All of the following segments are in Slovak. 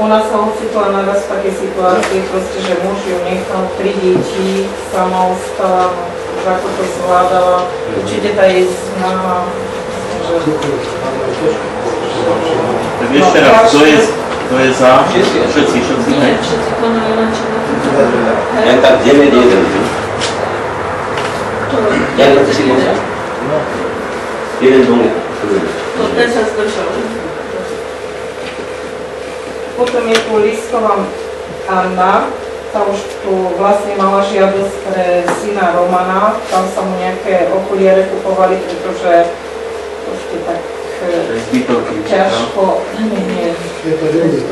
U nás sa ocitla naraz v takej situácii, proste, že muž ju nechal 3 deti, sama ostala, už ako to zvládala. Určite tá jej snaha, tak ešte raz, kto je za? Všetci, ne? Všetci konajú len čo. Len tak 9-1. Ja to si môžem. Jeden dom. To ten sa zdržal. Potom je tu Lisková Anna, tá už tu vlastne mala žiadosť pre syna Romana, tam sa mu nejaké okuliare kupovali, pretože proste tak ťažko,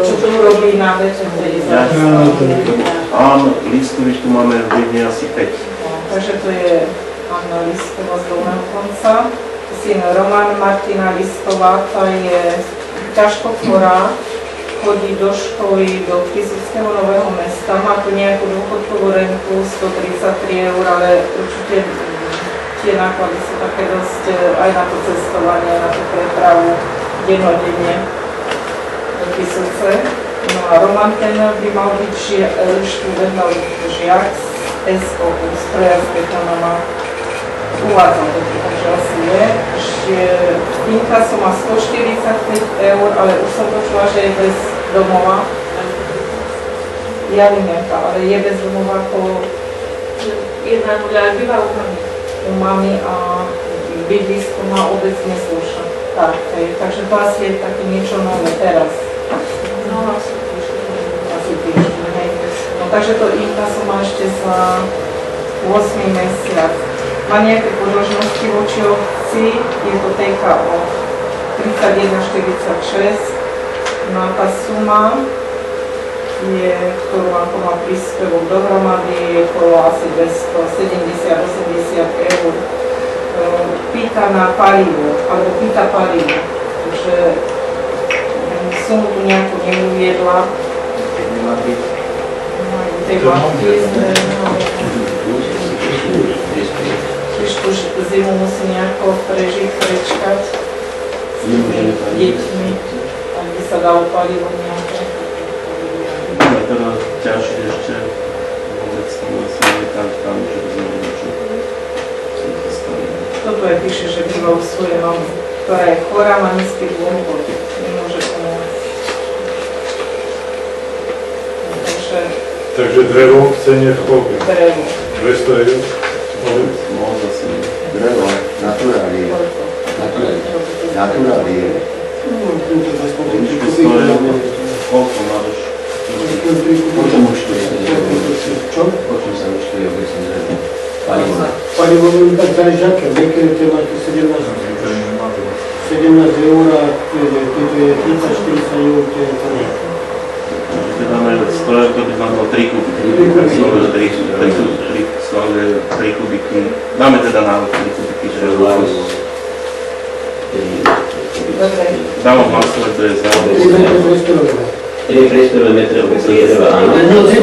čo tu robí na večer, Áno, Liskovič, tu máme v jednej asi 5. Takže to je Anna Lisková z Dolného Konca, syn Roman Martina Lisková, tá je ťažko chorá, chodí do školy do Kysuckého Nového Mesta, má tu nejakú dôchodkovú rentu 133 €, ale určite tie náklady sú také dosť aj na to cestovanie, na tú prepravu dennodenne do Kysuce. No a Roman ten by mal byť študent žiak z SOU, strojárskej má uvádzam to, takže asi je. Inkaso má 145 €, ale už som počula, že je bez domova. Jalimenka, ale je bez domova ako Jedna ľudia býva u mami. U mami a bydlisko má obecne slúša. Tak, takže to asi je také niečo nové teraz. No, asi týždeň, hej. No takže to inkaso má ešte za 8 mesiac. Má nejaké podložnosti voči obci, je to TKO 31,46. No a tá suma, ktorú vám má príspevok dohromady, je okolo asi 270-80 €. Pýta na palivo, alebo pýta palivo, takže sumu tu nejakú neuviedla. Tej matky, tu zimu musí nejako prežiť, prečkať s deťmi, aby sa dalo palivo nejaké. A teda ťažšie ešte vôbec tam asi tam, že rozumiem, čo sa to stane. Toto aj píše, že býva u svojej mamy, ktorá je chorá, má nízky dôchod, nemôže pomôcť. Takže drevo chce nechopí. Drevo. 200 €. No, zase Drevo, naturálie. Naturálie. koľko máš? Po čom účtuje? Čo? Po čom sa účtuje obecne drevo? Palivo. Palivo je tak záležaké, niekedy máte 17 € a keď je 30-40 €, to je to. Keď dáme 100 €, to by znamenalo 3 kubiky. 3 kubiky. Dáme teda na 3 kubiky, že je vlastne. Dávam masle, to je za. 3 priestorové metre obecne dreva, áno. No, 3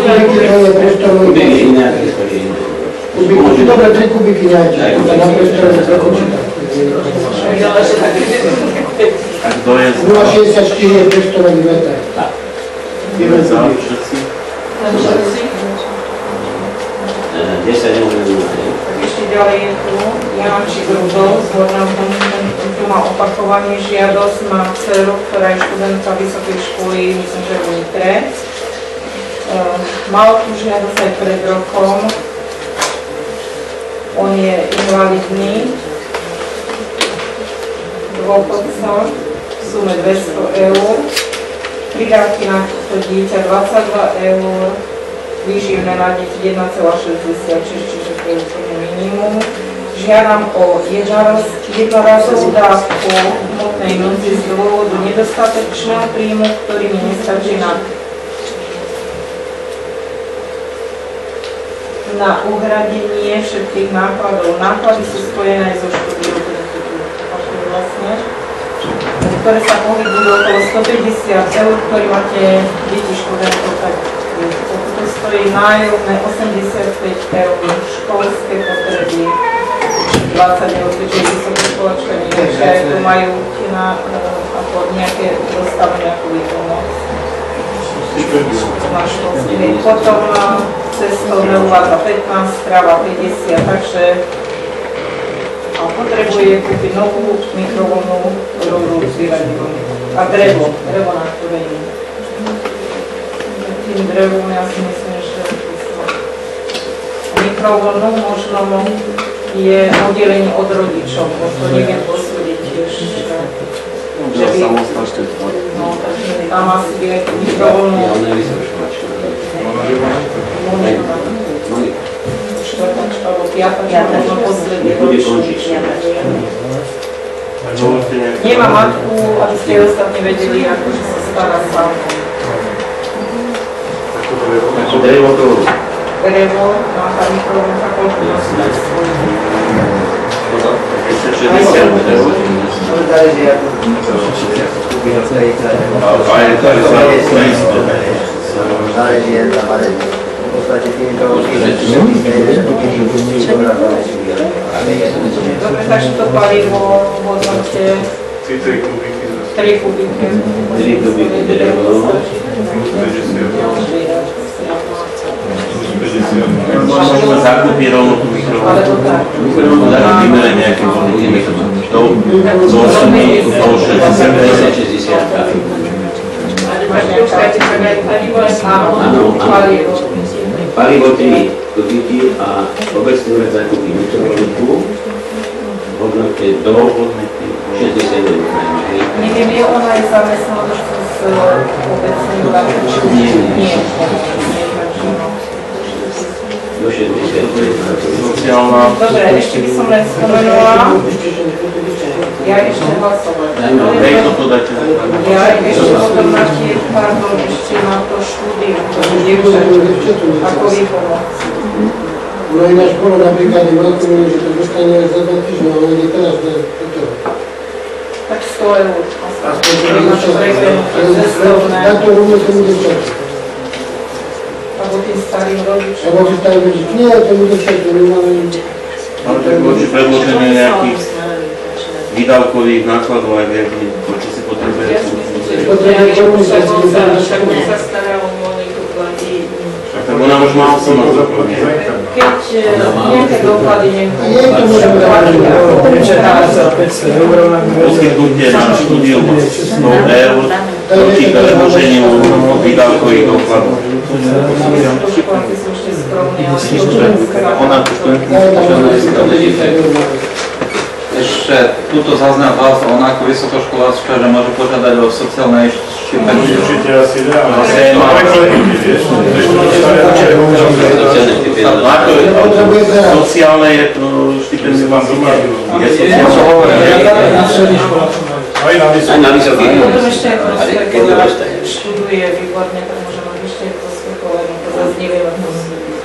priestorové kubiky nejaké skočí. Kubiky, dobre, 3 kubiky nejaké. Na priestorové prekočíta. A kto je za? 0,64 je priestorový meter. Kto je za všetci? 10 € Tak ešte ďalej je tu Jančík Rudolf, tu má opakovanie žiadosť, má dceru, ktorá je študentka vysokej školy, myslím, že v Nitre. Mal tu žiadosť aj pred rokom, on je invalidný, dôchodca, v sume 200 €, pridávky na to dieťa 22 €, výživné na deti 1,66, čiže to je úplne minimum. Žiadam o jednorazovú dávku hmotnej núdzi z dôvodu nedostatočného príjmu, ktorý mi nestačí na uhradenie všetkých nákladov. Náklady sú spojené aj so štúdiou, vlastne, ktoré sa pohybujú okolo 150 €, ktorý máte deti študentov, tak to stojí nájomné 85 €, školské potreby, 20 eur, keďže vysoká školačka neviem, ako majú tie na ako nejaké dostavenie ako výkonnosť. Na školství. Potom cestovné uvádza 15, strava 50, takže potrebuje kúpiť novú mikrovlnú rovnú zbieraninu. A drevo na ktoré nie. Tým drevom ja si myslím, že mikrovlnú možno je oddelenie od rodičov, bo to neviem posúdiť tiež. Že by... No, takže tam asi by aj mikrovlnú... Štvrtačka alebo piatačka, možno posledný ročník. Nemá matku, aby ste ostatní vedeli, akože sa stará sám. Ako drevo to? Drevo, má tá mikrovlnka, koľko nosí svoj. 60 drevo. A je to za isto. Dobre, takže to palivo v hodnote 3 kubíky. 3 kubíky drevo. Môžeme zakúpiť rovno tú mikrovlnku. Mikrovlnku vymere nejaké hodnoty. Do 60. Palivo 3 kubíky a obecný úrad zakúpi mikrovlnku v hodnote do 60 eur. Neviem, je ona aj zamestnaná s obecným úradom? Nie. Do 60 eur. Sociálna. Dobre, ešte by som len spomenula. Ja ešte hlasovať. Hej, toto dáte. Ja ešte potom na tie, ešte na to štúdium, ako výpomoc. No ináč bolo napríklad veľkovené, že to dostane za 2 týždne, ale nie teraz, ne toto. Tak 100 eur. Na to rovno to bude čakať. Alebo tým starým rodičom. Alebo tým starým rodičom. Nie, to bude čakať, nemáme... Ale tak bolo predložené nejakých výdavkových nákladov aj nejakých, čo si potrebuje. sa stará o moniku platí. Tak ona už má 18 rokov, nie? Keď nejaké doklady Poskytnutie na štúdiu 100 eur proti predloženiu výdavkových dokladov. Ona ešte túto zaznel hlas o ako vysokoškoláčka, že môže požiadať o sociálne štipendium. Určite asi dá, ale Asi má. Sociálne je to štipendium vám doma. Je sociálne. Aj na vysokých. Potom ešte aj prospekovať, študuje výborne, tak môže mať ešte aj prospekovať, to zase neviem, ako súdiť.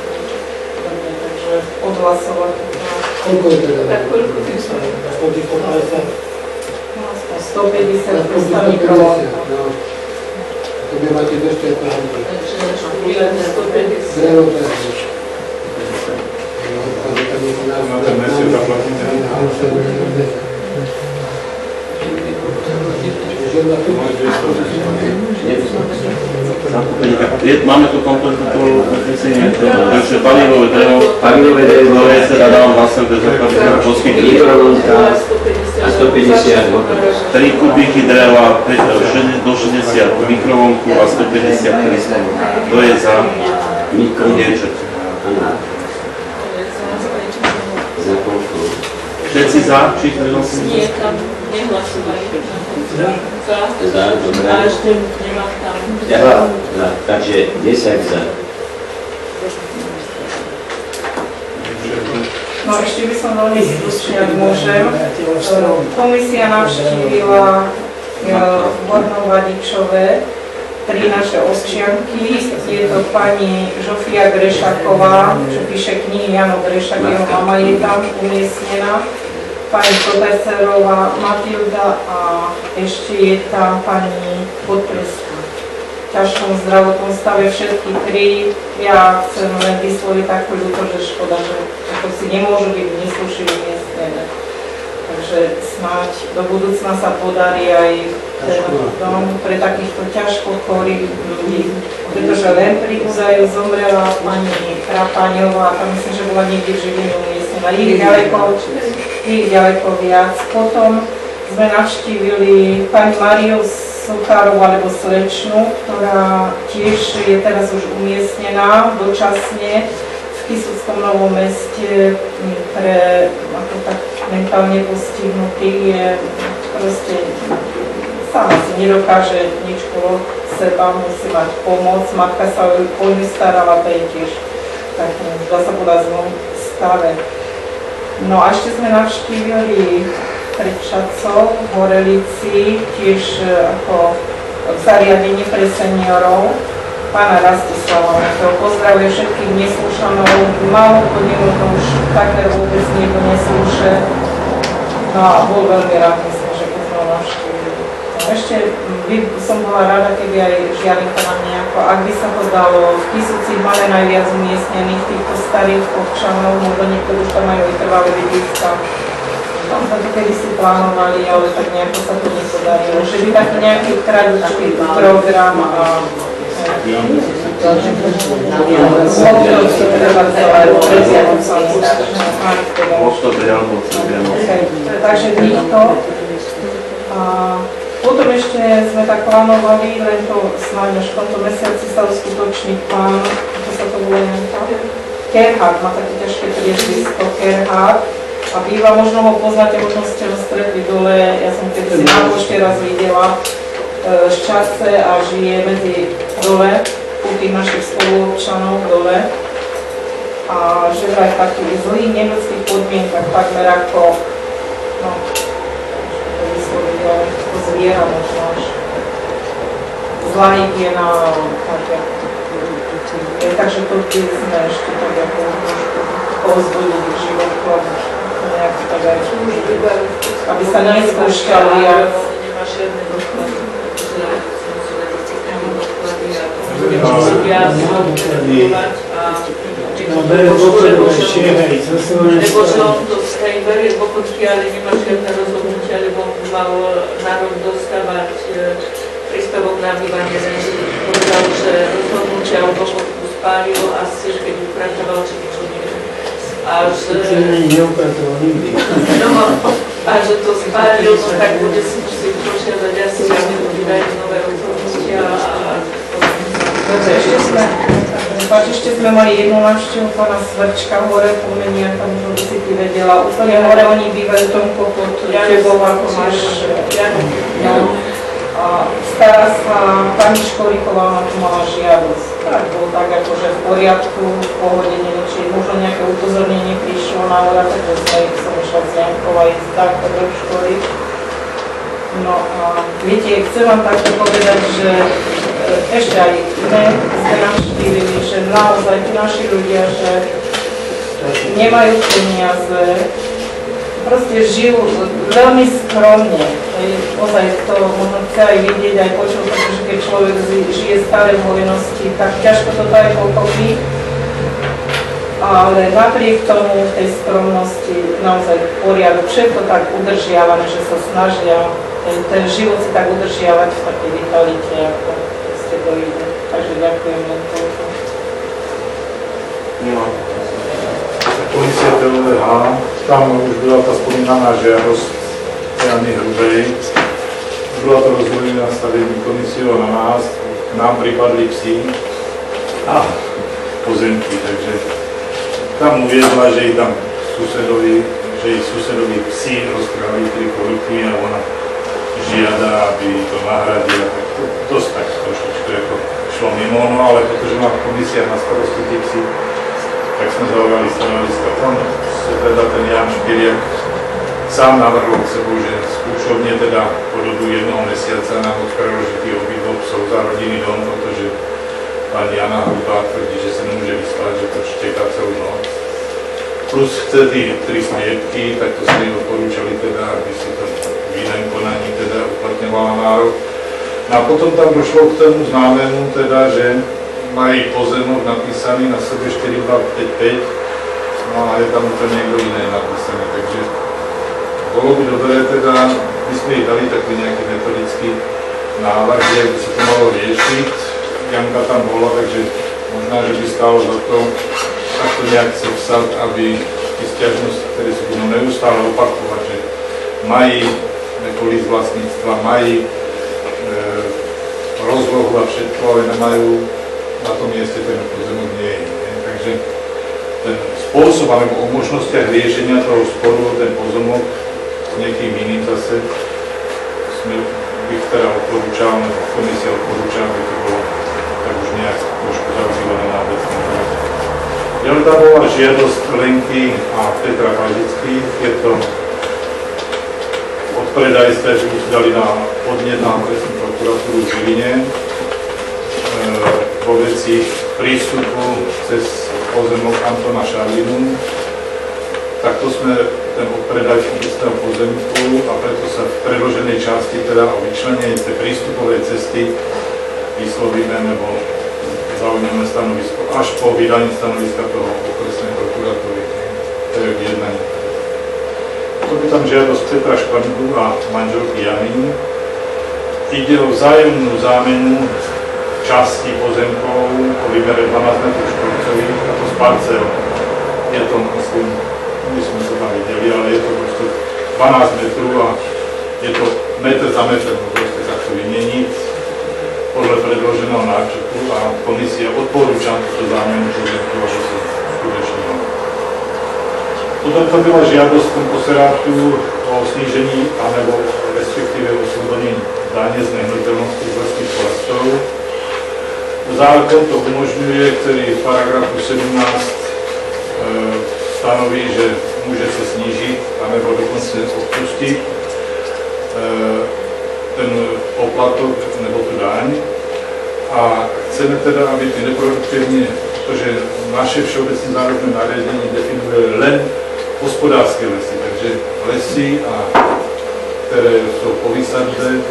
Takže odhlasovať. Koľko je teda? Tak koľko tým sú? 150 plus tá mikrovlnka. To by máte ešte aj to. Takže 150. Drevo to je. na ten mesiac zaplatíte. Máme tu kompletné uznesenie, takže palivové drevo je teda dávam vlastne bez zakladenia poskytnúť. A 150 3 kubíky dreva do 60 mikrovlnku a 150 krystal. To je za mikrovlnček. Všetci za? Či Nie, tam nehlasovali. Za, dobre. A ešte nemám tam. Za, takže 10 za. No ešte by som veľmi stručne, ak môžem. Komisia navštívila v Hornom Vadičove 3 naše občianky. Je to pani Žofia Grešaková, čo píše knihy Jano Grešak, jeho mama je tam umiestnená. Pani Kobercerová Matilda a ešte je tam pani Podpreská. ťažkom zdravotnom stave všetky tri. Ja chcem len vysloviť takú ľúto, že škoda, že ako si nemôžu byť neslušne umiestnené. Takže snáď do budúcna sa podarí aj ten dom pre takýchto ťažko chorých ľudí. Pretože len pri údaju zomrela pani Krapáňová, tam myslím, že bola niekde v Žiline umiestnená. Ich ďaleko viac. Potom sme navštívili pani Mariu Suchárovú alebo Slečnu, ktorá tiež je teraz už umiestnená dočasne v Kysuckom Novom Meste pre ako tak mentálne postihnutých. Je proste sama si nedokáže nič okolo seba, musí mať pomoc. Matka sa o ňu starala, to je tiež tak, dá sa povedať, v zlom stave. No a ešte sme navštívili Predčacov v Horelici, tiež ako zariadenie pre seniorov, pána Rastislava, ktorého pozdravuje všetkých neslúšanov, málo chodinu, to už takmer vôbec nikto neslúše. No a bol veľmi rád, myslím, že keď sme ho navštívili. No, ešte by som bola rada, keby aj Žiarinka nám nejako, ak by sa to dalo, v Kysuci máme najviac umiestnených týchto starých občanov, možno niekto už tam majú vytrvalé bydliska. Tam sa to kedysi plánovali, ale tak nejako sa to nepodarilo. Že by taký nejaký tradičný program a takže týchto. Potom ešte sme tak plánovali, len to snáď až v tomto mesiaci sa uskutoční plán, ako sa to volá nejaká? Kerhard, má také ťažké priezvisko, Kerhard. A býva, možno ho poznáte, možno ste ho stretli dole, ja som kedysi na pošte raz videla z čase a žije medzi dole, u tých našich spoluobčanov dole. A že aj v takých zlých neľudských podmienkach, takmer ako, no, to vysloviť, ale to zviera možno až. Zlá hygiena, takže to sme ešte tak ako povzbudiť k životu. Aby sa neskúšťali a nemá žiadne doklady, že budeme si viac kontrolovať a lebo že on to berie v okolky, ale nemá žiadne rozhodnutia, lebo mal národ dostávať príspevok na bývanie, povedal, že rozhodnutia o dôchodku spálil asi, keď upratoval, či niečo neviem. A že to spálil, no tak bude si musieť požiadať asi, aby to vydali nové rozhodnutia a ešte sme mali jednu návštevu pána Svrčka hore, pomenia, tam možno by si ty vedela. Úplne hore oni bývajú v tom kokotu, tebou ako máš. Stará sa pani Školíková, ona tu mala žiadosť. Tak bol tak akože v poriadku, v pohode, neviem, či možno nejaké upozornenie prišlo na hora, takže som išla z Jankova ísť takto do školy. No a viete, chcem vám takto povedať, že ešte aj iné sme navštívili, že naozaj tí naši ľudia, že nemajú peniaze, proste žijú veľmi skromne. Ozaj to možno chce aj vidieť, aj počuť, pretože keď človek žije staré v hojnosti, tak ťažko to daje pochopiť. Ale napriek tomu v tej skromnosti naozaj poriadok, všetko tak udržiavané, že sa snažia ten život si tak udržiavať v takej vitalite, ako ste to ide. Takže ďakujem len toľko. Policie TVH, tam už byla ta spomínaná žiadosť Jany Hrubej. Byla to rozhodnutá stavební komisiou na nás, nám pripadli psi a pozemky, takže tam uviedla, že i tam susedovi, že i susedovi psi roztrhali 3 poruky a ona žiada, aby to nahradila, tak to dosť tak trošičku jako šlo mimo, no ale protože má komisia na starosti tí psi, tak sme zaujali stanoviska. Tam sa teda ten Jan Špiriak sám navrhol k sebu, že skúšovne teda po dobu 1 mesiaca nám odpreložitý obidvoch psov za rodinný dom, protože pán Jana Hrubá tvrdí, že sa nemôže vyspať, že to šteká celú noc. Plus chce tí 3 smietky, tak to sme odporúčali teda, aby si to v iném konaní teda uplatňovala nárok. No a potom tam došlo k tomu známému teda, že mají pozemok napísaný na sebe 4255, no a je tam úplne niekto iné napísané, takže bolo by dobré teda, my sme ich dali taký nejaký metodický návrh, kde by sa to malo riešiť. Janka tam bola, takže možná, že by stálo za to takto nejak sepsať, aby tí sťažnosti, ktoré sa budú neustále opakovať, že mají neboli z vlastníctva, mají rozlohu a všetko, ale nemajú na tom mieste ten pozemok nie je. Takže ten spôsob alebo o možnostiach riešenia toho sporu, ten pozemok s niekým iným zase bych teda odporúčal, komisia odporúčala, aby to bolo tak už nejak trošku zaužívané na obecný úrovni. Ďalej tam bola žiadosť Lenky a Petra Pažických, je to od predajstva, že už dali na podnet na okresnú prokuratúru v Žiline vo veci prístupu cez pozemok Antona Šarlinu. Takto sme ten odpredaj obecného pozemku a preto sa v predloženej časti teda o vyčlenenie tej prístupovej cesty vyslovíme nebo zaujmeme stanovisko až po vydaní stanoviska toho okresnej prokuratúry. To je vyjednanie. To by tam žiadosť Petra Škvrnku a manželky Jany. Ide o vzájomnú zámenu časti pozemkov o výbere 12 m2 a to z parcel. Je to, myslím, my sme to tam videli, ale je to proste 12 metrov a je to metr za metr, proste takto vymeniť podľa predloženého náčrtu a komisia odporúča túto zámenu pozemkov, aby sa skutečnilo. Potom to byla žiadosť komposerátu o snížení alebo respektíve oslobodení dáne z nehnuteľnosti z lesných porastov. Zákon to umožňuje, ktorý v paragrafu 17 stanoví, že môže sa snížiť alebo dokonce odpustiť ten poplatok nebo tu daň. A chceme teda, aby ty neproduktívne, pretože naše všeobecné národné nariadenie definuje len hospodárske lesy, takže lesy, ktoré sú po výsadbe,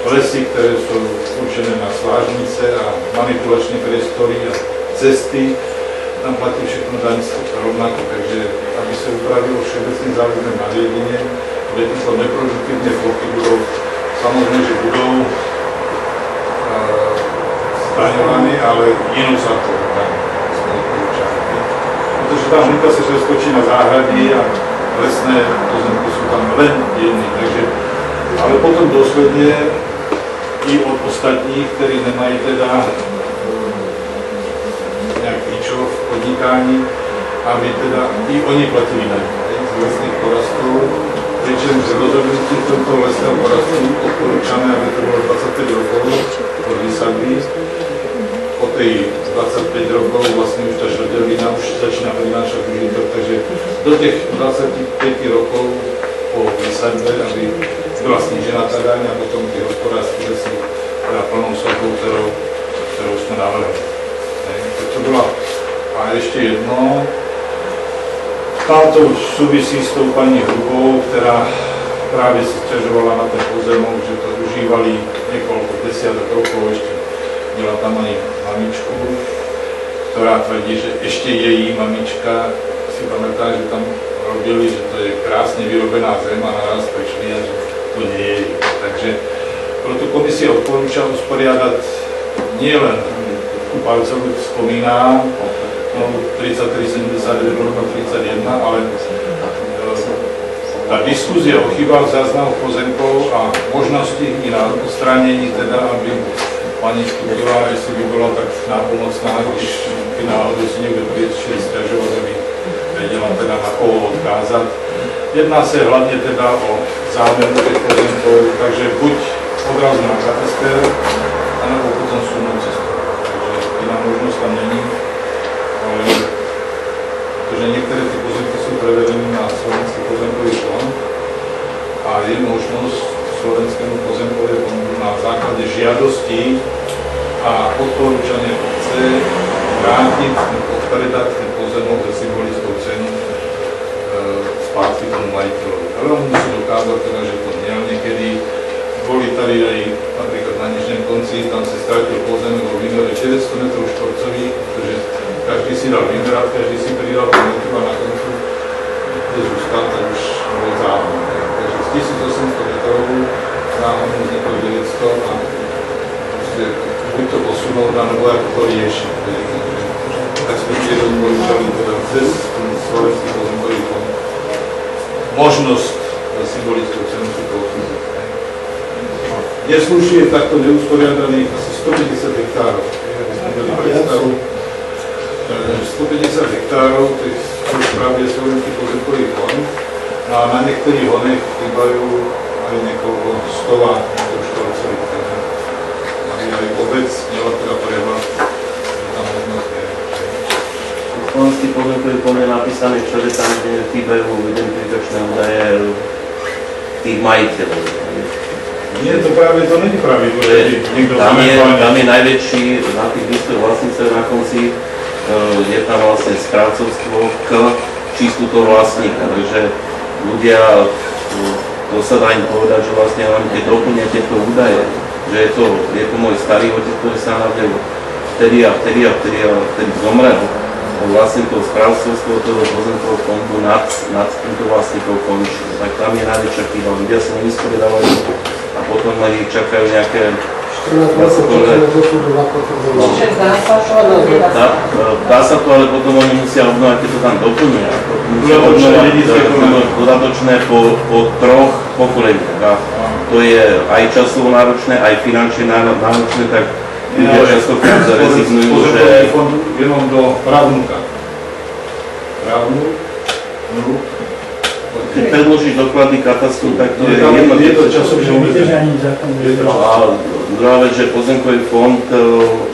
lesy, ktoré sú určené na svážnice a manipulačné priestory a cesty, tam platí všechno daň rovnako, takže aby sa upravilo všeobecné zárodné nariadenie, kde tieto neproduktívne plochy budú, samozrejme, že budú zdaňované, ale inú sadzou daň sme odporúčali. Pretože tá žlúka sa skočí na záhrady a lesné pozemky sú tam len jedny, takže, ale potom dôsledne i od ostatních, ktorí nemají teda nejak ničo v podnikání, aby teda i oni platili daň z lesných porastov, pričom z rozhodnutí tomto lesného porastu odporúčame, aby to bolo 25 rokov od výsadby. Po tej 25 rokov vlastne už tá žrdelina už začína prinášať užitok, takže do tých 25 rokov po výsadbe, aby bola snížená tá daň a potom tie hospodárske lesy teda plnou sadbou, ktorou sme navrhli. To bola a ešte jedno. Táto súvisí s tou pani Hrubou, ktorá práve si sťažovala na ten pozemok, že to užívali niekoľko desiatok rokov, ešte mala tam aj mamičku, ktorá tvrdí, že ešte její mamička si pamätá, že tam robili, že to je krásne vyrobená zem a naraz prišli a že to nie je. Takže proto komisia odporúča usporiadať nielen tu palcov spomína, 33,79 31, ale tá diskuzia o chybách záznamov pozemkov a možnosti i na odstránení, teda aby pani Štuková, jestli by bola tak nápomocná, když by náhodou si niekto prišiel sťažovať, aby vedela teda na koho odkázať. Jedná sa hlavne teda o zámenu tých pozemkov, takže buď odrazno na kataster, alebo potom súdnou cestou. Takže iná možnosť tam není. Pretože niektoré tie pozemky sú prevedené na Slovenský pozemkový fond a je možnosť Slovenskému pozemkovému fondu na základe žiadosti a odporúčania obce vrátiť, odpredať ten pozemok za symbolickou cenu spátky tomu majiteľovi. Ale on musí dokázať teda, že to měl niekedy. Boli tady aj napríklad na Nižném konci tam se ztratil pozemok o výmere 900 metrov štvorcových, protože každý si dal výmerát, každý si pridal po metru a na koncu, kde zůstal, tak už bol záhon. Takže z 1800 metrov záhon vzniklo 900 a prostě buď to posunout, nebo jako to riešiť. Tak sme tiež odporúčali teda cez Slovenský pozemkový fond možnosť za symbolickú cenu si to odkúpiť. Nesluší je takto neusporiadaných asi 150 hektárov. 150 hektárov, to je pravde Slovenský pozemkový fond, a na niektorých honech chýbajú aj niekoľko stová metrov štvorcových. Aby aj obec měla teda prehľad, že tam možnosť je. Slovenský pozemkový fond je napísaný všade tam, kde chýbajú identifikačné údaje tých majiteľov. Nie, to práve to není pravidlo, že niekto tam je najväčší, na tých listov vlastníctv na konci je tam vlastne správcovstvo k číslu toho vlastníka, takže ľudia, to sa dá im povedať, že vlastne len keď doplnia tieto údaje, že je to môj starý otec, ktorý sa narodil vtedy zomrel. Vlastne to správcovstvo toho pozemkového fondu nad týmto vlastníkov končí. Tak tam je najväčšia chyba. Ľudia sa nevysporiadávajú a potom ich čakajú nejaké... Dá sa to, ale potom oni musia obnovať, keď to tam doplnia. Musia obnovať dodatočné po troch pokoleniach. A to je aj časovo náročné, aj finančne náročné, tak ľudia častokrát rezignujú, že... Jenom do právnuka. Právnuk? Keď predložíš doklady katastru, tak to je jedno. Je to časovne obmedzené. A druhá vec, že pozemkový fond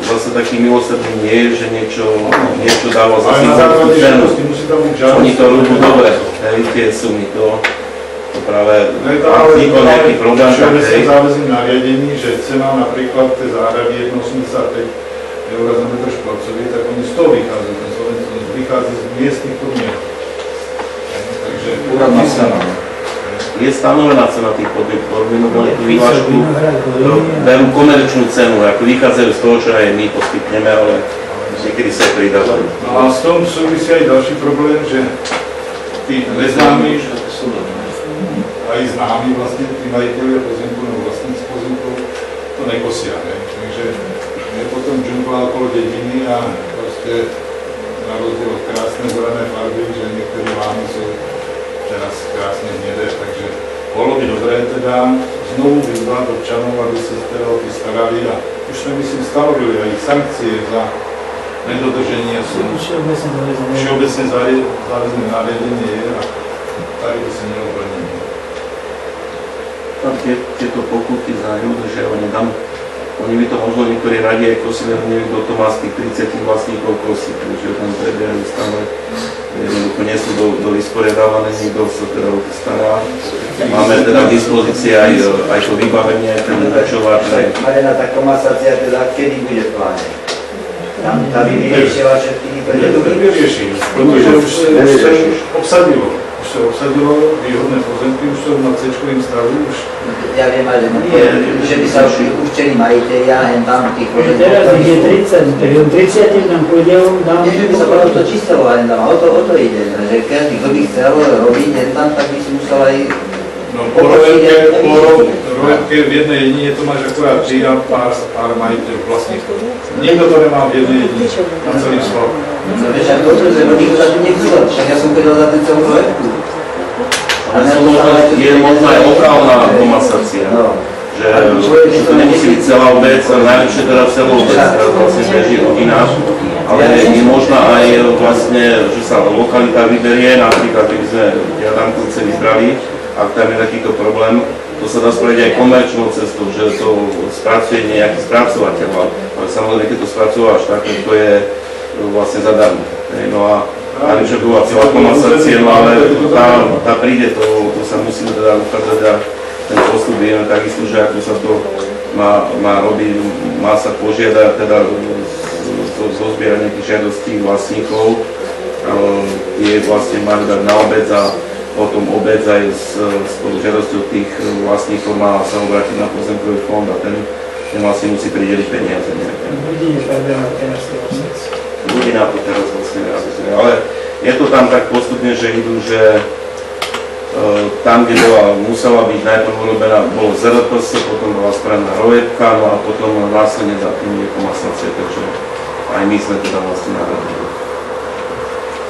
zase taký milosrdný nie je, že niečo dáva za symbolickú cenu. Oni to robí dobre, tie sumy, to práve, ak nikto nejaký problém, tak hej. Záväzným nariadení, že cena napríklad tej záhrady 1,85 eur za metr štvorcový, tak oni z toho vychádzajú. Ten Slovenský vychádza z miestnych podmienok. Takže úradná cena. Je stanovená cena tých podmienok, ale tú vyhlášku berú komerčnú cenu, ako vychádzajú z toho, čo aj my poskytneme, ale niekedy sa pridávajú. No a s tom súvisí aj ďalší problém, že tí neznámi, aj známi vlastne tí majiteľia pozemkov, nebo vlastníci pozemkov to nekosia, ne? Takže je potom džungla okolo dediny a proste na rozdiel od krásne zelené farby, že niektoré lámy sú teraz krásne hnedé, takže bolo by dobré teda znovu vyzvať občanov, aby sa teda o tých starali a už sme myslím stanovili aj sankcie za nedodrženie sú všeobecne záväzné nariadenie je a tady by sa neodbrnili. Tam tieto pokuty za neudržiavanie, tam oni by to možno niektorí radi aj kosili, ale neviem, kto to má z tých 30 vlastníkov kosí, takže tam prebiehajú stále, jednoducho nie sú do vysporiadávané, nikto sa teda o to stará. Máme teda v dispozícii aj to vybavenie, ten rečovač. Ale na tá komasácia teda kedy bude v pláne? Tam vyriešila všetky výpady? To nevyrieši, pretože už sa obsadilo. Už sa obsadilo výhodné pozemky, už sú na C-čkovým stavu. Ja viem, ale že by sa určili majiteľia hen tam tých pozemkov. Teraz je 30 nám podielom dám... Nie, že by sa to čistilo hen tam, o to ide. Že každý, kto by chcel robiť hen tam, tak by si musel aj... No po rovetke v jednej jedine to máš akurát ty a pár majiteľ vlastníkov. Nikto to nemá v jednej jedine, na celým slovom. No vieš, ako to, že nikto sa tu nechcel, však ja som povedal za ten celú rovetku. Je možná aj opravná komasácia, že to nemusí byť celá obec, najlepšie teda celú obec, vlastne beží rodina, ale je možná aj vlastne, že sa lokalita vyberie, napríklad keby sme Jadankovce vybrali, ak tam je takýto problém, to sa dá spraviť aj komerčnou cestou, že to spracuje nejaký spracovateľ, ale samozrejme, keď to spracováš, tak to je vlastne zadarmo. No a najlepšia bola celá komasácia, no ale tá príde, to sa musíme teda ukázať a ten postup vieme takisto, že ako sa to má robiť, má sa požiadať teda zozbierať nejakých žiadostí vlastníkov, tie vlastne majú dať na obec a potom obec aj s žiadosťou tých vlastníkov má sa obrátiť na pozemkový fond a ten vlastne musí prideliť peniaze nejaké. Budina to teraz vlastne realizuje, ale je to tam tak postupne, že idú, že tam, kde musela byť najprv urobená, bolo ZRPS, potom bola spravená rojebka, no a potom následne za tým je komasácia, takže aj my sme teda vlastne nahradili.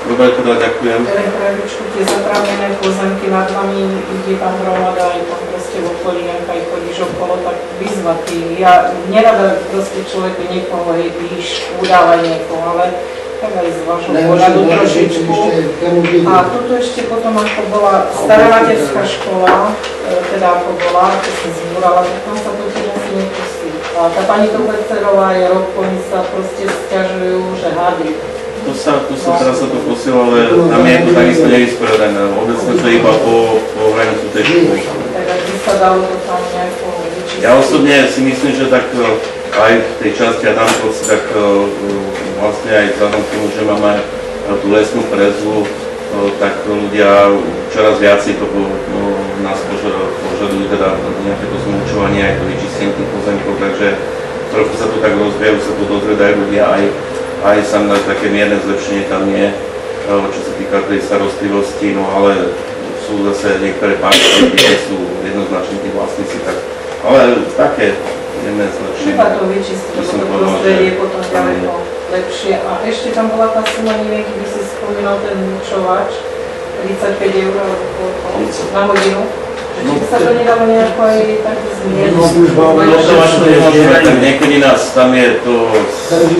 Dobre, teda ďakujem. Kravičku, tie zatravené pozemky nad vami, ide tam hromada, aj tam proste v okolí, aj chodíš okolo, tak vyzvatý. Ja nerada proste človek niekoho, hej, píš, udávaj niekoho, ale tak aj z vašho pohľadu trošičku. A toto ešte potom, ako bola stará materská škola, teda ako bola, keď sa zbúrala, tak tam sa to tiež asi nepustí. A tá pani Tobercerová je rok, oni sa proste sťažujú, že hady. Tu sa teraz sa to posiela, ale tam je to takisto nevysporiadané. Obecne to iba po hranicu tej školy. Tak by sa dalo to tam nejako vyčistiť. Ja osobne si myslím, že tak aj v tej časti Adamkovci, tak vlastne aj vzhľadom k tomu, že máme tú lesnú prezvu, tak ľudia čoraz viacej to nás požadujú, teda nejaké to zmúčovanie, aj to vyčistenie tých pozemkov, takže trochu sa to tak rozvíjajú, sa to dozvedajú ľudia, aj samozrejme také mierne zlepšenie tam je, čo sa týka tej starostlivosti, no ale sú zase niektoré parky, kde sú jednoznačne tí vlastníci, tak, ale také jemné zlepšenie. Treba to vyčistiť, lebo to prostredie je potom ďaleko lepšie. A ešte tam bola tá suma, neviem, keby si spomínal ten múčovač, 35 eur alebo koľko, na hodinu. Či by sa to nedalo nejako aj tak zmierniť? Tak niekedy nás tam je to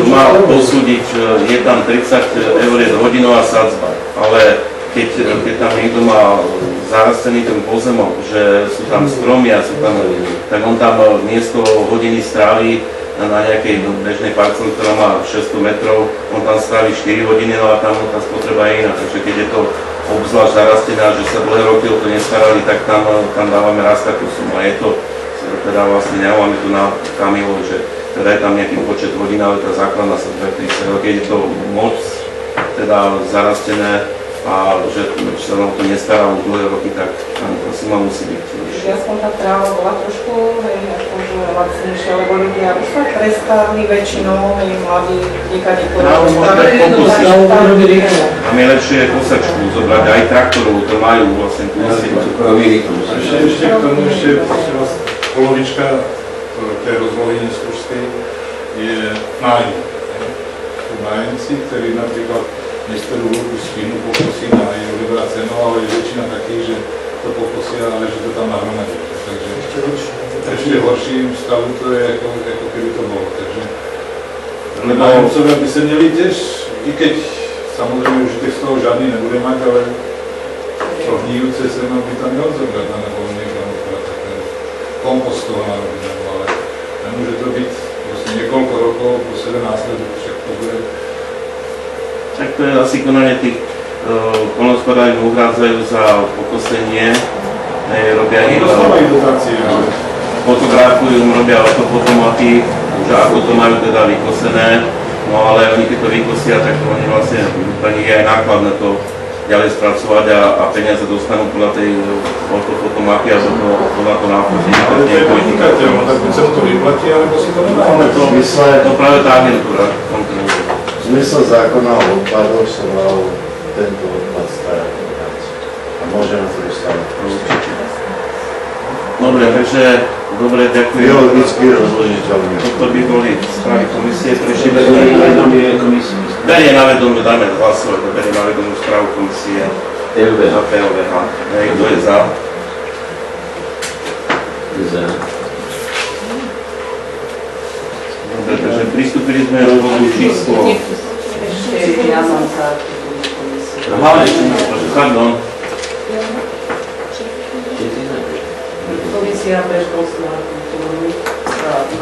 má posúdiť, je tam 30 eur je hodinová sadzba, ale keď tam niekto má zarastený ten pozemok, že sú tam stromy a sú tam, tak on tam miesto hodiny stráví na nejakej bežnej parceli, ktorá má 600 metrov, on tam stráví 4 hodiny, no a tam tá spotreba je iná, takže keď je to obzvlášť zarastená, že sa dlhé roky o to nestarali, tak tam dávame raz takú sumu. A je to, teda vlastne nemáme to na Kamilo, že teda je tam nejaký počet hodín, ale tá základná sa 30, keď je to moc teda zarastené a že sa nám to nestará už dlhé roky, tak tam tá suma musí byť. Aspoň tá tráva bola trošku, hej, akože lacnejšia, lebo ľudia už sa prestávali väčšinou, hej, mladí, niekade tam je lepšie kosačku zobrať, aj traktorov, to majú vlastne tu Ešte k tomu, prosím vás, polovička tej rozlohy Neskúrskej je nájom. Sú nájemci, ktorí napríklad nestorú veľkú spinu, pokosí na jej odobrá cenu, ale je väčšina takých, že to pokosia, ale že to tam nahromadí. Takže ešte horším stavu to je, ako keby to bolo. Takže nájomcovia by sa měli tiež, i keď samozrejme užitek z toho žiadny nebude mať, ale to hníjúce seno by tam měl zobrať, nebo niekam také kompostovaná robina, ale nemôže to byť proste niekoľko rokov, po sebe následu, však to bude. Tak to je asi konanie tých poľnohospodári uhrádzajú za pokosenie, robia ich fotografujú, robia autofotomaty, že ako to majú teda vykosené, no ale oni keď to vykosia, tak oni vlastne pre nich je aj náklad na to ďalej spracovať a peniaze dostanú podľa tej ortofotomapy a podľa to náfotenia. Ale to je podnikateľ, tak buď sa to vyplatí, alebo si to nedá. To práve tá agentúra kontroluje. Zmysel zákona o odpadoch sa mal tento odpad starať a môžeme to dostať. Dobre, takže dobre, ďakujem. Biologicky rozložiteľný. Toto by boli správy komisie, prešli bez komisie. Berie na vedomie, dáme hlasovať, berie na vedomie správu komisie za PLVH. Kto je za? Za. Dobre, takže pristúpili sme do bodu číslo... Ešte ja mám za komisiu. Pardon. Komisia pre školstvo a kultúru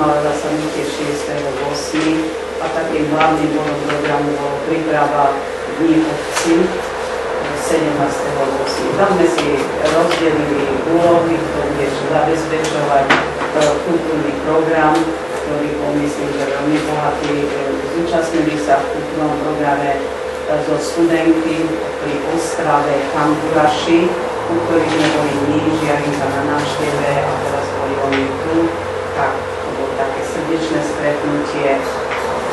mala zasadnutie 6.8. a takým hlavným bodom programu bolo príprava Dní obcí 17.8. Tam sme si rozdelili úlohy, to bude zabezpečovať kultúrny program, ktorý bol, myslím, že veľmi bohatý. Zúčastnili sa v kultúrnom programe zo studenty pri Ostrave Tamburaši, u ktorých sme boli my, Žiarinka na návšteve a teraz boli oni tu, tak to bol také srdečné stretnutie.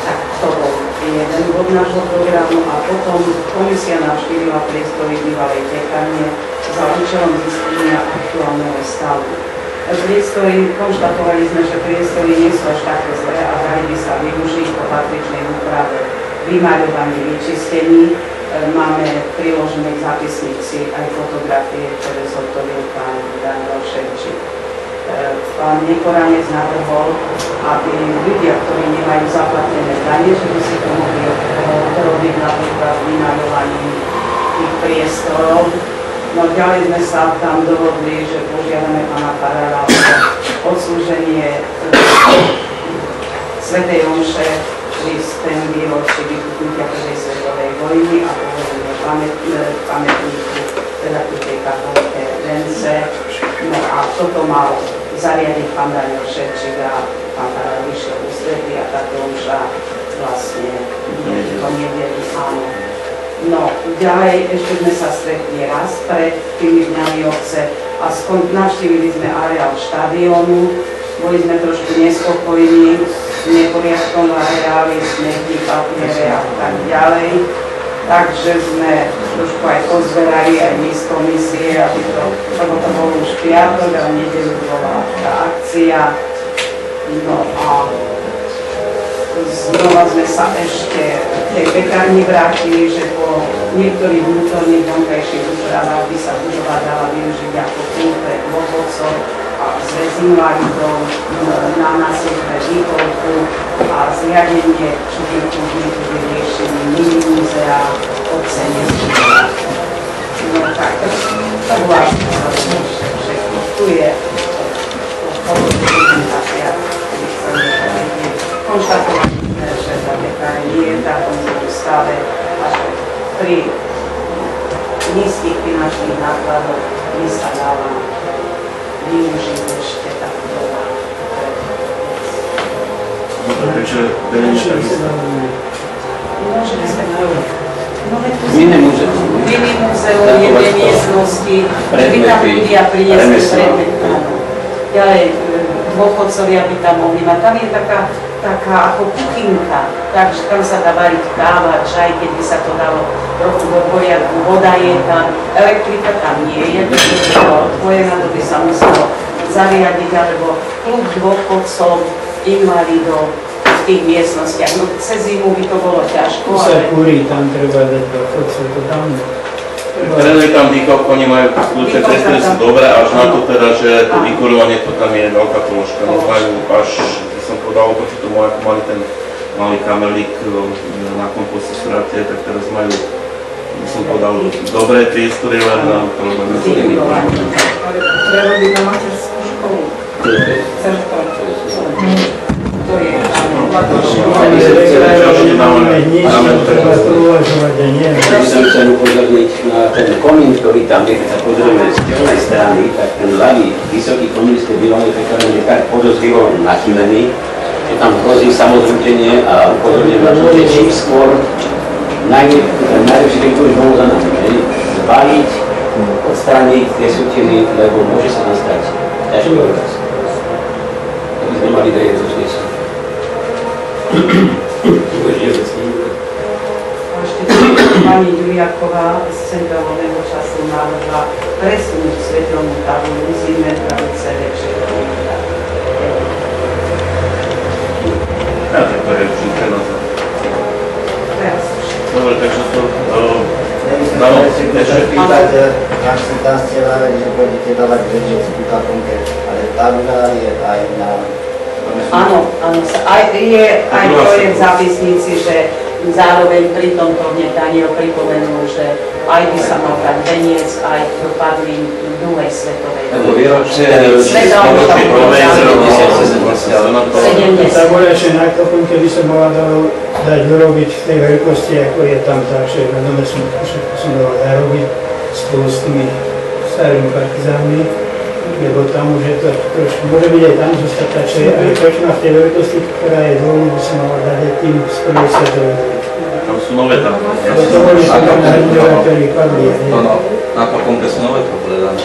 Tak to bol jeden bod nášho programu a potom komisia navštívila priestory bývalej tekárne za účelom zistenia aktuálneho stavu. Priestory, konštatovali sme, že priestory nie sú až také zlé a dali by sa využiť po patričnej úprave, vymaľovaní, vyčistení. Máme priložené k zápisnici aj fotografie, ktoré zhotovil pán Daniel Ševčík. Pán Nekoranec navrhol, aby ľudia, ktorí nemajú zaplatené dane, že by si to mohli robiť napríklad vymaľovaním tých priestorov. No ďalej sme sa tam dohodli, že požiadame pána farára o odslúženie svätej omše pri ten výročí vypuknutia prvej svetovej vojny a povolenie pamätníku, teda tu tej katolíke Vence. No a toto mal zariadiť pán Daniel Ševčík a pán farár vyšiel ústretí a táto omša vlastne to neviedli, áno. No, ďalej ešte sme sa stretli raz pred tými dňami obce a navštívili sme areál štadiónu, boli sme trošku nespokojní, neporiadkom v areáli, snehy, papiere a tak ďalej. Takže sme trošku aj pozberali aj my z komisie, lebo to bolo už piatok a v nedeľu bola tá akcia. No a znova sme sa ešte v tej pekárni vrátili, že po niektorých vnútorných vonkajších úpravách by sa budova dala využiť ako pult pre dôchodcov a zväz invalidov, nánasie pre výchovku a zriadenie čudníku by riešení mini múzea, ocenenie. No tak, to bola všetko. Tu je prezentácia, konštatovali sme, že tá pekárň nie je v takom stave a že pri nízkych finančných nákladoch by sa dala využiť ešte tá budova. Takže Mini múzeum, jednej miestnosti, by tam ľudia priniesli predmet. Ďalej, dôchodcovia by tam mohli mať. Tam je taká ako kuchynka, takže tam sa dá variť káva, čaj, keď by sa to dalo trochu do poriadku. Voda je tam, elektrika tam nie je, pretože to odpojená, to by sa muselo zariadiť, alebo klub dôchodcov, invalidov v tých miestnostiach. No cez zimu by to bolo ťažko, ale... Sa kúri, tam treba dať dôchodcov, to tam... Pretože tam výchovko nemajú kľúče, priestory sú dobré, až na to teda, že to vykurovanie, to tam je veľká položka. No majú až, keď som podal oproti tomu, ako mali ten malý kamerlík na komposte strate, tak teraz majú, som podal, dobré priestory, len na problém. Ale prerobiť na materskú školu. Certo. To je Chcem sa upozorniť na ten komín, ktorý tam je, keď sa pozrieme z čelnej strany, tak ten ľavý, vysoký komín z tej bývalej pekárne je tak podozrivo nachylený, že tam hrozí samozrútenie a upozorňujem na to, že čím skôr najlepšie to už bolo za nami, zvaliť, odstrániť tie sútiny, lebo môže sa nastať ťažký odraz. To by sme mali vedieť zo znesť. Pani Juliaková z Centra voľného času navrhla presunúť svetelnú tabuľu z 1 metra do celej Ja, to je už prenosť. Dobre, takže to... Dávam si ešte pýtať, ak si tam ste vraveli, že budete dávať vedeckú kaponke, ale tabuľa je aj na... Áno, je aj projekt v zápisnici, že zároveň pri tomto mne Daniel pripomenul, že aj by sa mal dať veniec, aj dopadli druhej svetovej. Lebo výročie... Tá boľašia na kaponke by sa mala dať urobiť v tej veľkosti, ako je tam tá všetko. No som dala zarobiť spolu s tými starými partizánmi, lebo tam už je to trošku, môže byť aj tam zostať tá čo je, ale prečo v tej veľkosti, ktorá je dolu, by sa mala dať aj tým z prvej svetovej. Tam sú nové tam. To boli tam na hrdinové, ktorí padli. Na kaponke sú nové to povedané.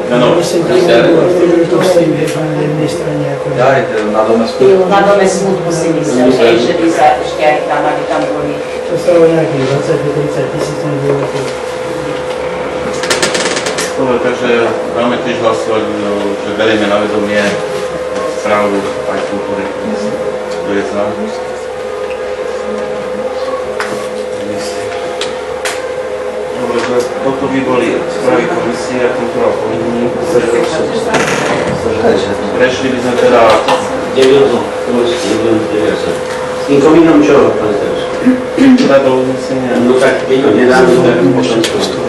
Myslím, že to bolo vtedy to s tým, vieš, na jednej strane ako... Aj na dome smutku. Na dome smutku si myslel, že by sa ešte aj tam, aby tam boli. To stalo nejakých 20-30 tisíc, ten bolo to. Dobre, takže dáme tiež hlasovať, že berieme na vedomie správu aj kultúry. Kto je za? Dobre, toto by boli správy komisie a kultúra plnení. Prešli by sme teda... 9 plus 1, s tým komínom čo, pán Staroš? Teda do uznesenia. No tak keď ho nedáme, tak potom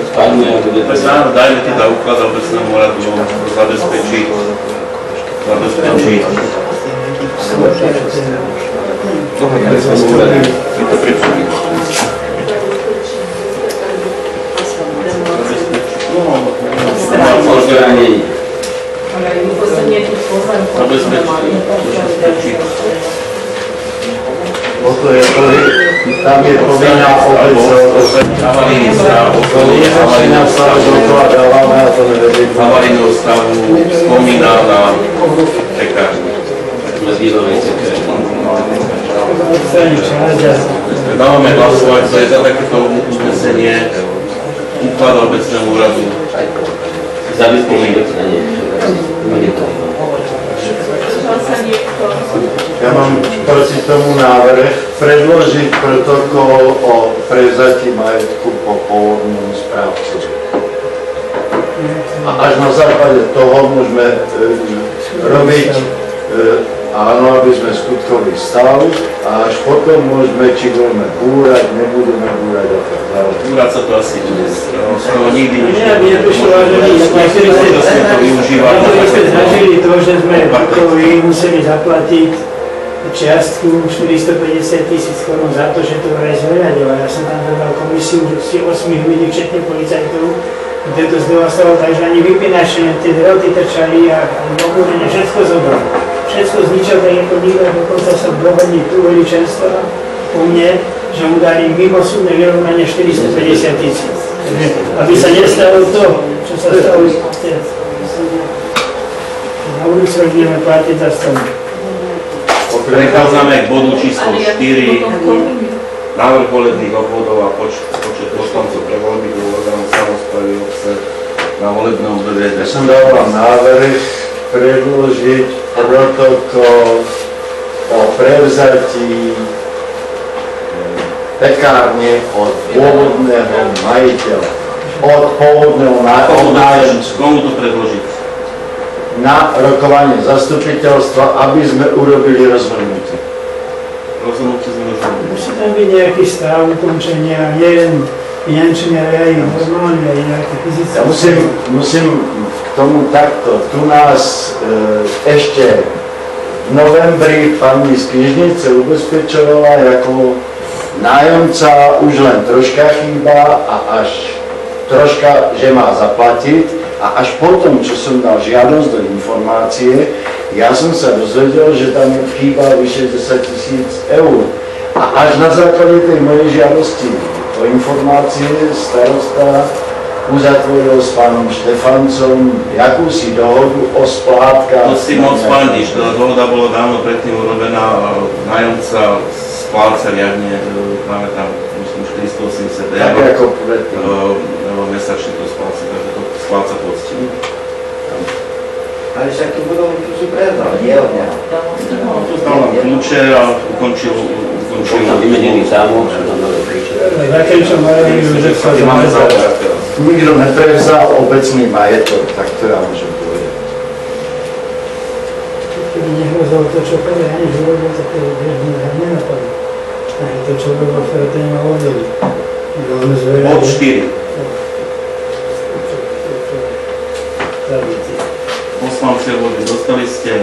spadne a bude to... Áno, dajme teda úklad obecnému radu zabezpečiť. Tam je povinná obec, havarijný stav, havarijného stavu spomína na pekárni. Dávame hlasovať, to je za takéto uznesenie úklad obecnému úradu. Ja mám proti tomu návrh predložiť protokol o prevzatí majetku po pôvodnom správcu. A až na základe toho môžeme robiť áno, aby sme skutkový stav a až potom môžeme, či budeme búrať, nebudeme búrať a tak ďalej. Búrať sa to asi dnes, z toho nikdy nič neprišlo, že sme to využívali. My sme zažili to, že sme museli zaplatiť čiastku 450 000 korún za to, že to vraj zveľadilo. Ja som tam dodal komisiu 8 ľudí, včetne policajtov, kde to zdevastovalo, takže ani vypínačne, tie droty trčali a obúrenie, všetko zobral. Všetko zničil, tak ako nikto, dokonca sa dohodní tu veličenstva po mne, že mu dali mimosúdne vyrovnanie 450 000. Aby sa nestalo to, čo sa stalo teraz. Na ulici budeme platiť za stanu. Prechádzame k bodu číslo 4. Návrh volebných obvodov a počet poslancov pre voľby do orgánov samosprávy obce na volebné obdobie. Ja som dával návrh predložiť protokol o prevzatí pekárne od pôvodného majiteľa, od pôvodného nájomcu. Komu to predložiť? Na rokovanie zastupiteľstva, aby sme urobili rozhodnutie. Rozhodnutie sme rozhodli. Musí tam byť nejaký stav ukončenia, nielen finančné, ale aj normálne, aj nejaké fyzické. Ja musím k tomu takto. Tu nás ešte v novembri pani z Knižnice ubezpečovala ako nájomca už len troška chýba a až troška, že má zaplatiť. A až potom, čo som dal žiadosť do informácie, ja som sa dozvedel, že tam chýba vyše 10 000 eur. A až na základe tej mojej žiadosti o informácie starosta uzatvoril s pánom Štefancom jakúsi dohodu o splátkach. To si moc pandíš, tá dohoda bola dávno predtým urobená, nájomca spláca riadne, máme tam, myslím, 480 eur. Tak ako predtým. Mesačne to spláca, takže to spláca poctivo. Ale však tu budú, tu sú prevzal, nie od neho. No, tu dal nám kľúče a ukončil. Vymenený zámok, sú tam nové kľúče. Také, čo majú, že sa zamazal. Nikto neprevzal obecný majetok, tak to ja môžem povedať. Keby nehrozilo to, čo povie, ani že robil, tak to bežný hľad nenapadlo. Ani to, čo robil, to nemá oddoby. Bod 4. Poslanci obvody, dostali ste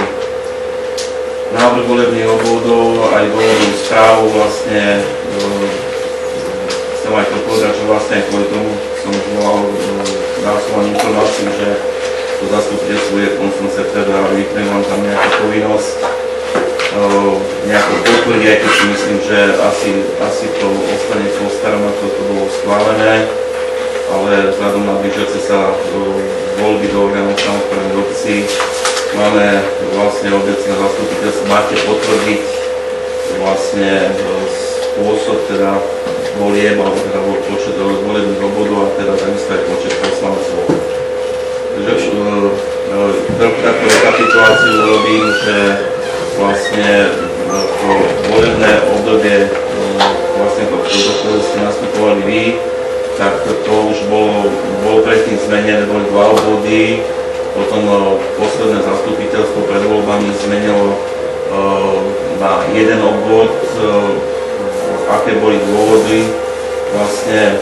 návrh volebných obvodov aj volebnú správu, vlastne chcem aj to povedať, že vlastne kvôli tomu som volal dal som vám informáciu, že to zastupiteľstvo je koncom septembra a vypnem vám tam nejakú povinnosť nejako potvrdiť, aj keď si myslím, že asi to ostane po starom, ako to bolo schválené. ale vzhľadom na blížiace sa voľby do orgánov samosprávnych obcí máme vlastne obecné zastupiteľstvo. Máte potvrdiť vlastne spôsob teda volieb, alebo teda počet volebných obvodov a teda takisto aj počet poslancov. Takže takú rekapituláciu urobím, že vlastne to volebné obdobie, vlastne to, do ktorého ste nastupovali vy, tak to už bolo predtým zmenené, boli 2 obvody, potom posledné zastupiteľstvo pred voľbami zmenilo na 1 obvod, aké boli dôvody, vlastne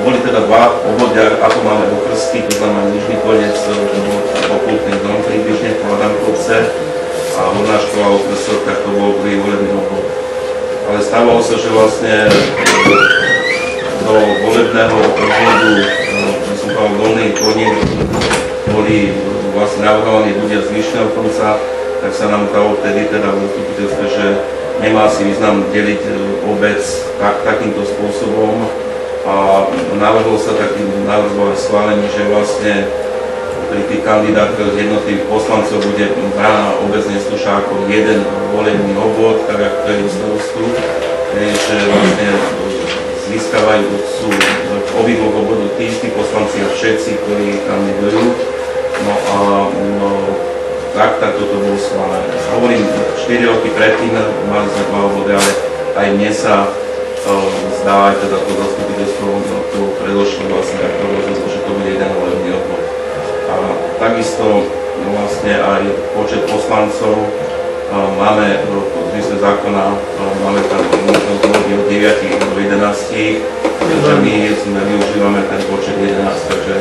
boli teda 2 obvody, ako máme okrsky, to znamená Nižný Koniec, okultný dom približne po Adamkovce a Horná škola okrsok, tak to bol druhý volebný obvod. Ale stávalo sa, že vlastne do volebného obvodu, by som povedal, Dolný Koniec, boli vlastne navrhovaní ľudia z Vyšného konca, tak sa nám dalo vtedy teda v zastupiteľstve, že nemá si význam deliť obec takýmto spôsobom. A navrhol sa taký návrh bol schválený, že vlastne pri tých kandidátkach z jednotlivých poslancov bude brána obec Nestuša ako 1 volebný obvod, tak ako to je u starostu, že vlastne získavajú sú v obidvoch obvodoch tí istí poslanci a všetci, ktorí kandidujú. No a tak toto bolo schválené. Hovorím, 4 roky predtým mali sme 2 obvody, ale aj mne sa zdá, aj teda to zastupiteľstvo to predošlo vlastne, ak to rozhodlo, že to bude 1 volebný obvod. A takisto vlastne aj počet poslancov máme v zmysle zákona, máme tam možnosť voľby od 9 do 11, takže my využívame ten počet 11, takže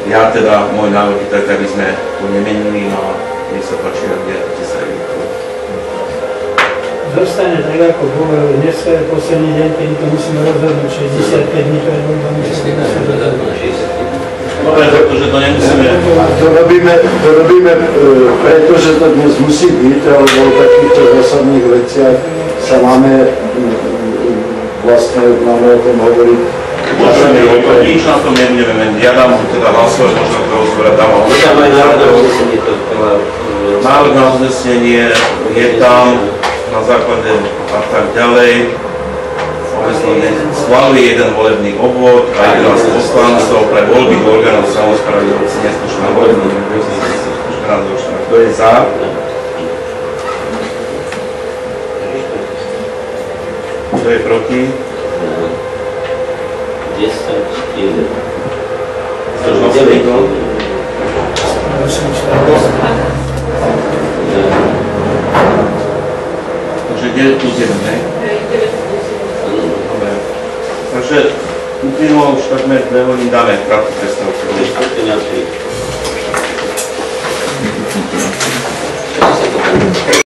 ja teda, môj návrh je tak, aby sme to nemenili a nech sa páči, ak viete sa aj Zostane tak, ako bolo dnes je posledný deň, kedy to musíme rozhodnúť 65 dní pred voľbami. Dobre, pretože to nemusíme. To robíme, pretože to dnes musí byť, alebo o takýchto zásadných veciach sa máme o tom hovoriť. Môžeme hovoriť, nič na tom nebudeme meniť. Ja dám teda hlasovať, možno to rozhovor dám. Návrh na uznesenie je tam na základe a tak ďalej. Schválili 1 volebný obvod a 11 poslancov pre voľby do orgánov samosprávy obci Nestuša na volebný obvod 2014. Kto je za? Kto je proti? 10, 1. Zdržal sa niekto? Takže 9 plus 1, ne? Dobre. Takže uplynulo už takmer 2 hodiny, dáme krátku prestávku.